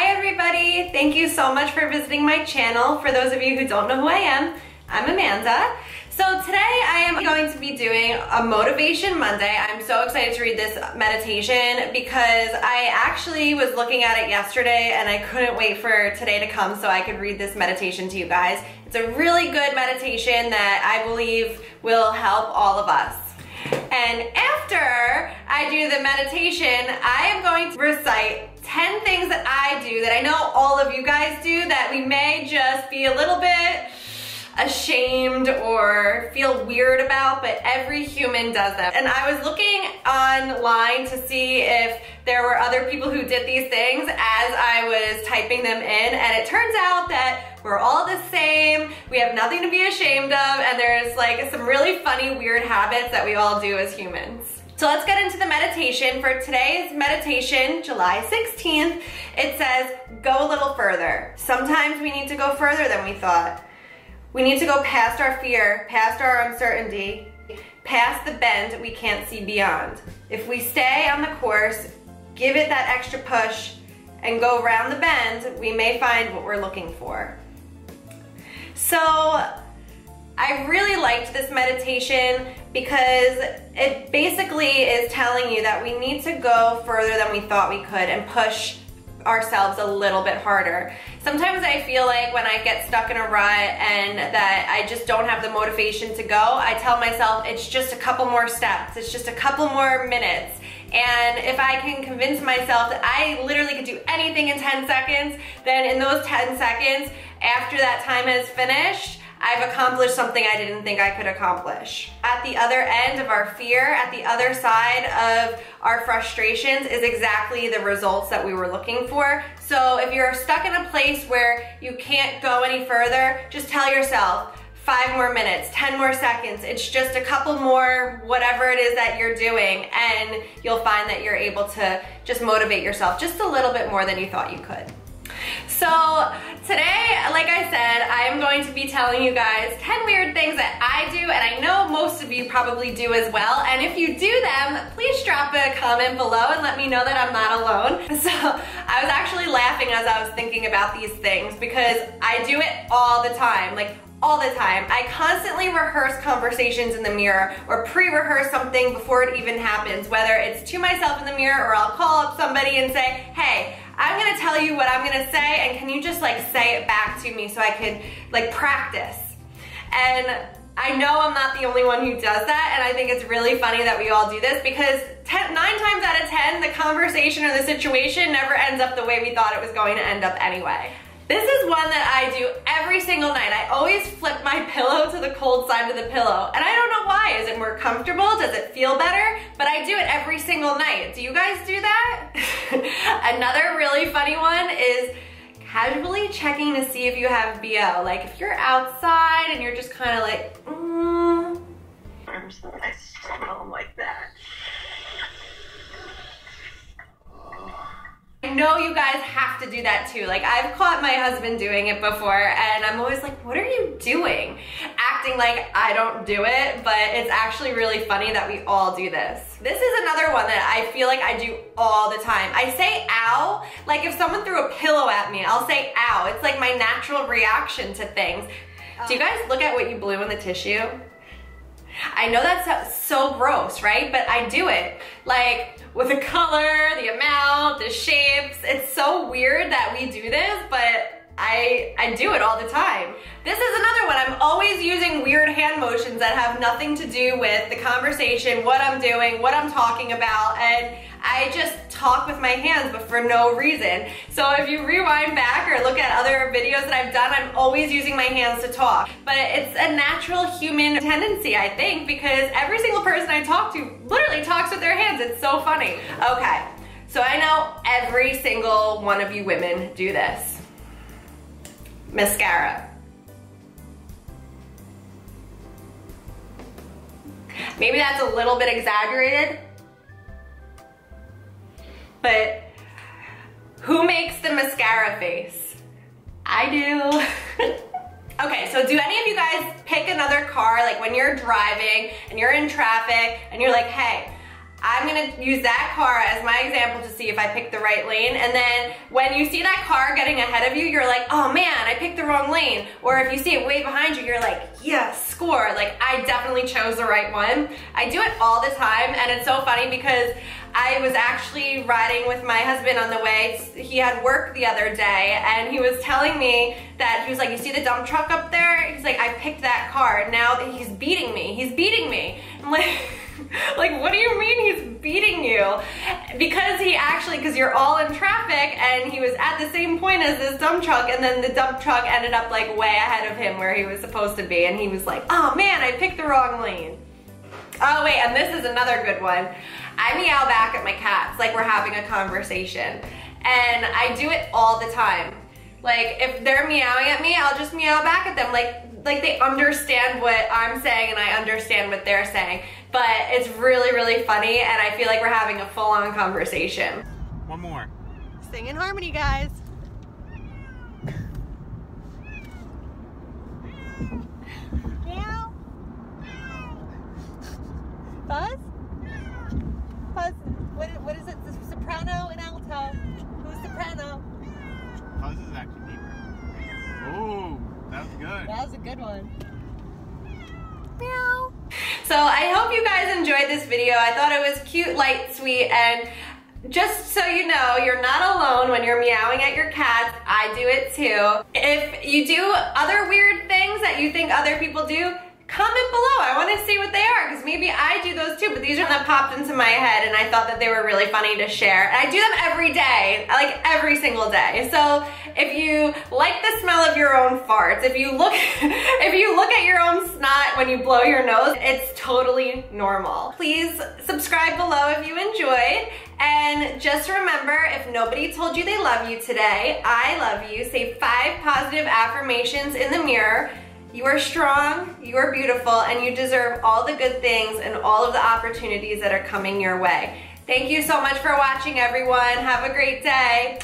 Hi everybody! Thank you so much for visiting my channel. For those of you who don't know who I am, I'm Amanda. So today I am going to be doing a Motivation Monday. I'm so excited to read this meditation because I actually was looking at it yesterday and I couldn't wait for today to come so I could read this meditation to you guys. It's a really good meditation that I believe will help all of us. And after I do the meditation, I am going to recite 10 things that I do that I know all of you guys do that we may just be a little bit ashamed or feel weird about, but every human does them. And I was looking online to see if there were other people who did these things as I was typing them in, and it turns out that we're all the same, we have nothing to be ashamed of, and there's like some really funny, weird habits that we all do as humans. So let's get into the meditation. For today's meditation, July 16th, it says, go a little further. Sometimes we need to go further than we thought. We need to go past our fear, past our uncertainty, past the bend we can't see beyond. If we stay on the course, give it that extra push, and go around the bend, we may find what we're looking for. So I really liked this meditation because it basically is telling you that we need to go further than we thought we could and push ourselves a little bit harder. Sometimes I feel like when I get stuck in a rut and that I just don't have the motivation to go, I tell myself it's just a couple more steps, it's just a couple more minutes. And if I can convince myself that I literally could do anything in 10 seconds, then in those 10 seconds, after that time has finished, I've accomplished something I didn't think I could accomplish. At the other end of our fear, at the other side of our frustrations is exactly the results that we were looking for. So if you're stuck in a place where you can't go any further, just tell yourself, 5 more minutes, 10 more seconds, it's just a couple more, whatever it is that you're doing, and you'll find that you're able to just motivate yourself just a little bit more than you thought you could. So today, like I said, I am going to be telling you guys 10 weird things that I do, and I know most of you probably do as well. And if you do them, please drop a comment below and let me know that I'm not alone. So I was actually laughing as I was thinking about these things because I do it all the time, like all the time. I constantly rehearse conversations in the mirror or pre-rehearse something before it even happens, whether it's to myself in the mirror or I'll call up somebody and say, hey, I'm gonna tell you what I'm gonna say, and can you just like say it back to me so I could like practice? And I know I'm not the only one who does that, and I think it's really funny that we all do this because 9 times out of 10, the conversation or the situation never ends up the way we thought it was going to end up anyway. This is one that I do every single night. I always flip my pillow to the cold side of the pillow. And I don't know why. Is it more comfortable? Does it feel better? But I do it every single night. Do you guys do that? Another really funny one is casually checking to see if you have BO. Like if you're outside and you're just kind of like, I smell like that. I know you guys have to do that too. Like I've caught my husband doing it before and I'm always like, what are you doing? Acting like I don't do it, but it's actually really funny that we all do this. This is another one that I feel like I do all the time. I say ow, like if someone threw a pillow at me, I'll say ow. It's like my natural reaction to things. Do you guys look at what you blew in the tissue? I know that's so gross, right? But I do it. Like with the color, the amount, the shapes. It's so weird that we do this, but I do it all the time. This is another one. I'm always using weird hand motions that have nothing to do with the conversation, what I'm doing, what I'm talking about, and I just talk with my hands, but for no reason. So if you rewind back or look at other videos that I've done, I'm always using my hands to talk. But it's a natural human tendency, I think, because every single person I talk to literally talks with their hands. It's so funny. Okay, so I know every single one of you women do this. Mascara. Maybe that's a little bit exaggerated, but who makes the mascara face? I do. Okay, so do any of you guys pick another car, like when you're driving and you're in traffic and you're like, hey, I'm gonna use that car as my example to see if I picked the right lane. And then when you see that car getting ahead of you, you're like, oh man, I picked the wrong lane. Or if you see it way behind you, you're like, yes, score. Like, I definitely chose the right one. I do it all the time, and it's so funny because I was actually riding with my husband on the way. He had work the other day, and he was telling me that, he was like, you see the dump truck up there? He's like, I picked that car. Now he's beating me. He's beating me. I'm like, like, what do you mean he's beating you? Because because you're all in traffic, and he was at the same point as this dump truck, and then the dump truck ended up like way ahead of him where he was supposed to be, and he was like, oh man, I picked the wrong lane. Oh wait, and this is another good one. I meow back at my cats like we're having a conversation, and I do it all the time. Like, if they're meowing at me, I'll just meow back at them like they understand what I'm saying and I understand what they're saying. But it's really, really funny, and I feel like we're having a full-on conversation. One more. Sing in harmony, guys. Meow. Buzz? Buzz, what is it? The soprano and alto. Who's soprano? Buzz is actually deeper. Oh, that was good. That was a good one. Meow. So I hope you guys enjoyed this video. I thought it was cute, light, sweet, and just so you know, you're not alone when you're meowing at your cats. I do it too. If you do other weird things that you think other people do, comment below. I want to see what they are, because maybe I do those too, but these are that popped into my head, and I thought that they were really funny to share. And I do them every day, like every single day. So if you like the smell of your own farts, if you look at your own snot when you blow your nose, it's totally normal. Please subscribe below if you enjoyed. And just remember, if nobody told you they love you today, I love you. Say 5 positive affirmations in the mirror. You are strong, you are beautiful, and you deserve all the good things and all of the opportunities that are coming your way. Thank you so much for watching, everyone. Have a great day.